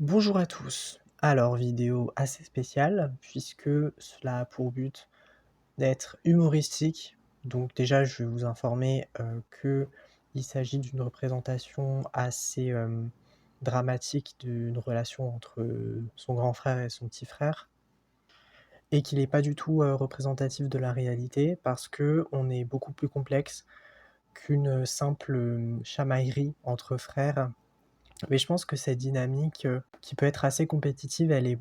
Bonjour à tous. Alors, vidéo assez spéciale puisque cela a pour but d'être humoristique. Donc déjà, je vais vous informer qu'il s'agit d'une représentation assez dramatique d'une relation entre son grand frère et son petit frère et qu'il n'est pas du tout représentatif de la réalité parce que on est beaucoup plus complexe qu'une simple chamaillerie entre frères. Mais je pense que cette dynamique, qui peut être assez compétitive, elle est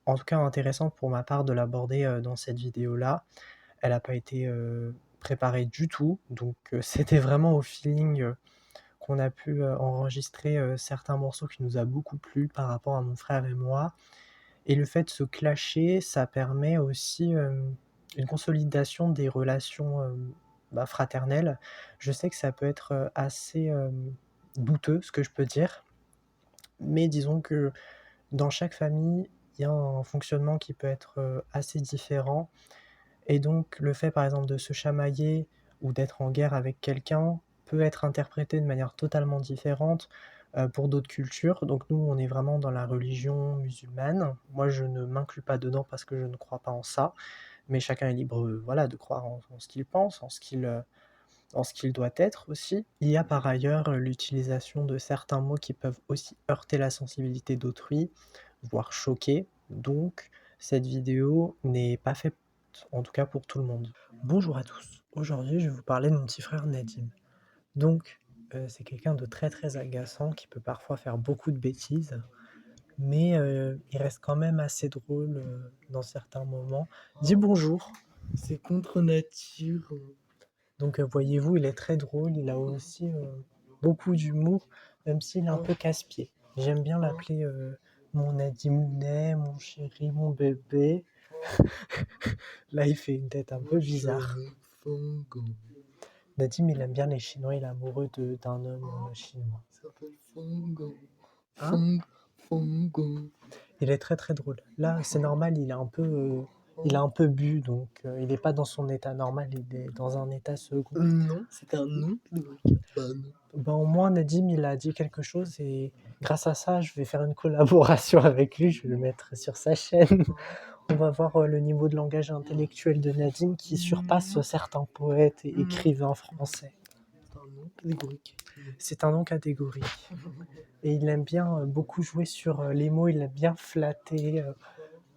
en tout cas intéressante pour ma part de l'aborder, dans cette vidéo-là. Elle n'a pas été, préparée du tout, donc c'était vraiment au feeling, qu'on a pu, enregistrer, certains morceaux qui nous a beaucoup plu par rapport à mon frère et moi. Et le fait de se clasher, ça permet aussi, une consolidation des relations, fraternelles. Je sais que ça peut être, assez, douteux, ce que je peux dire, mais disons que dans chaque famille, il y a un fonctionnement qui peut être, assez différent et donc le fait, par exemple, de se chamailler ou d'être en guerre avec quelqu'un peut être interprété de manière totalement différente, pour d'autres cultures. Donc nous, on est vraiment dans la religion musulmane. Moi, je ne m'inclus pas dedans parce que je ne crois pas en ça, mais chacun est libre, voilà, de croire en ce qu'il pense, en ce qu'il doit être aussi. Il y a par ailleurs, l'utilisation de certains mots qui peuvent aussi heurter la sensibilité d'autrui, voire choquer, donc cette vidéo n'est pas faite, en tout cas pour tout le monde. Bonjour à tous, aujourd'hui je vais vous parler de mon petit frère Nadim. Donc, c'est quelqu'un de très très agaçant qui peut parfois faire beaucoup de bêtises, mais il reste quand même assez drôle, dans certains moments. Dis bonjour! C'est contre nature. Donc voyez-vous, il est très drôle, il a aussi beaucoup d'humour, même s'il est un peu casse-pied. J'aime bien l'appeler mon Nadimounet, mon chéri, mon bébé. Là, il fait une tête un peu bizarre. Fongo. Nadim, il aime bien les Chinois, il est amoureux d'un homme chinois. Ça s'appelle Fongo. Hein? Fongo. Il est très très drôle. Là, c'est normal, il a un peu bu, donc il n'est pas dans son état normal, il est dans un état second. Non, c'est un nom de cabane. Ben, au moins, Nadim, il a dit quelque chose et grâce à ça, je vais faire une collaboration avec lui, je vais le mettre sur sa chaîne. On va voir le niveau de langage intellectuel de Nadim qui surpasse certains poètes et écrivains français. C'est un nom catégorique. C'est un nom catégorique. Et il aime bien beaucoup jouer sur les mots, il aime bien flatter,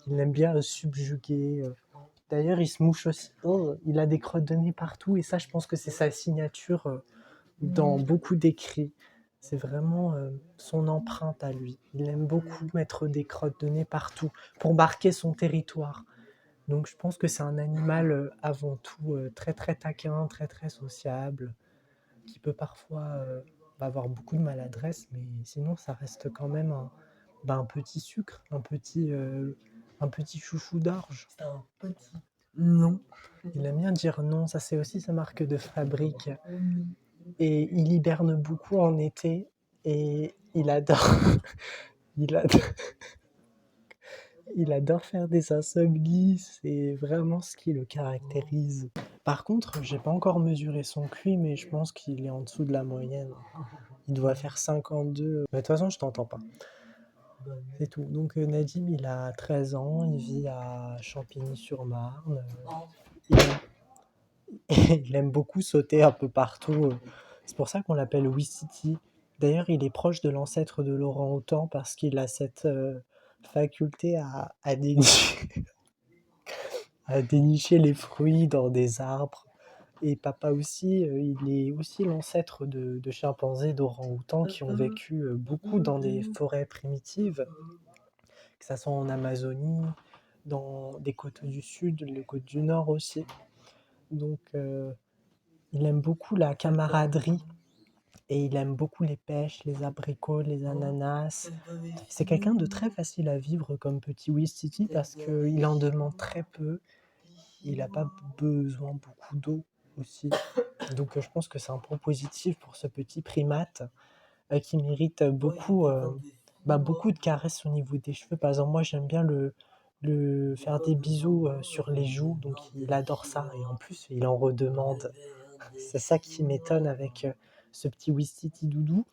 il aime bien subjuguer. D'ailleurs, il se mouche aussi. Oh, il a des crottes de nez partout et ça, je pense que c'est sa signature dans beaucoup d'écrits. C'est vraiment son empreinte à lui. Il aime beaucoup mettre des crottes de nez partout pour marquer son territoire. Donc je pense que c'est un animal avant tout très très taquin, très très sociable, qui peut parfois avoir beaucoup de maladresse, mais sinon ça reste quand même un petit sucre, un petit chouchou d'orge. C'est un petit. Non. Il aime bien dire non, ça c'est aussi sa marque de fabrique. Et il hiberne beaucoup en été et il adore, il adore, il adore faire des insomnies, c'est vraiment ce qui le caractérise. Par contre, j'ai pas encore mesuré son QI, mais je pense qu'il est en dessous de la moyenne. Il doit faire 52. Mais de toute façon, je t'entends pas. C'est tout. Donc Nadim, il a 13 ans, il vit à Champigny-sur-Marne. Il aime, il aime beaucoup sauter un peu partout. C'est pour ça qu'on l'appelle Wee-City. D'ailleurs, il est proche de l'ancêtre de l'orang-outan parce qu'il a cette faculté à dénicher les fruits dans des arbres. Et papa aussi, il est aussi l'ancêtre de chimpanzés, d'orang-outans qui ont vécu beaucoup dans des forêts primitives, que ça soit en Amazonie, dans des côtes du sud, les côtes du nord aussi. Donc, il aime beaucoup la camaraderie et il aime beaucoup les pêches, les abricots, les ananas. C'est quelqu'un de très facile à vivre comme petit Wee-City parce qu'il en demande très peu. Il n'a pas besoin beaucoup d'eau aussi. Donc je pense que c'est un point positif pour ce petit primate qui mérite beaucoup de caresses au niveau des cheveux. Par exemple, moi j'aime bien le faire des bisous sur les joues, donc il adore ça et en plus il en redemande. C'est ça qui m'étonne avec ce petit Wistiti doudou.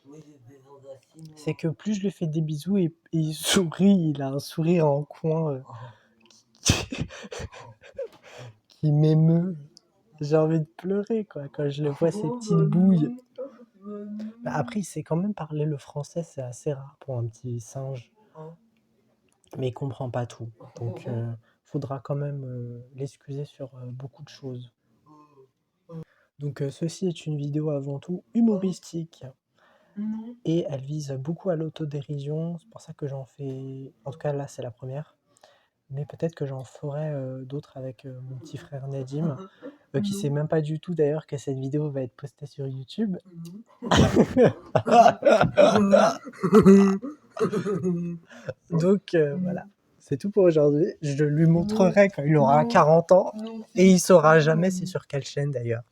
c'est que plus je lui fais des bisous et il sourit, il a un sourire en coin qui m'émeut. J'ai envie de pleurer quoi, quand je le vois, ces petites bouilles. Bah, après, il sait quand même parler le français, c'est assez rare pour un petit singe. Mais il comprend pas tout. Donc, faudra quand même l'excuser sur beaucoup de choses. Donc, ceci est une vidéo avant tout humoristique. Et elle vise beaucoup à l'autodérision. C'est pour ça que j'en fais. En tout cas, là, c'est la première. Mais peut-être que j'en ferai d'autres avec mon petit frère Nadim, qui sait même pas du tout d'ailleurs que cette vidéo va être postée sur YouTube. Donc voilà, c'est tout pour aujourd'hui. Je lui montrerai quand il aura 40 ans et il saura jamais c'est sur quelle chaîne d'ailleurs.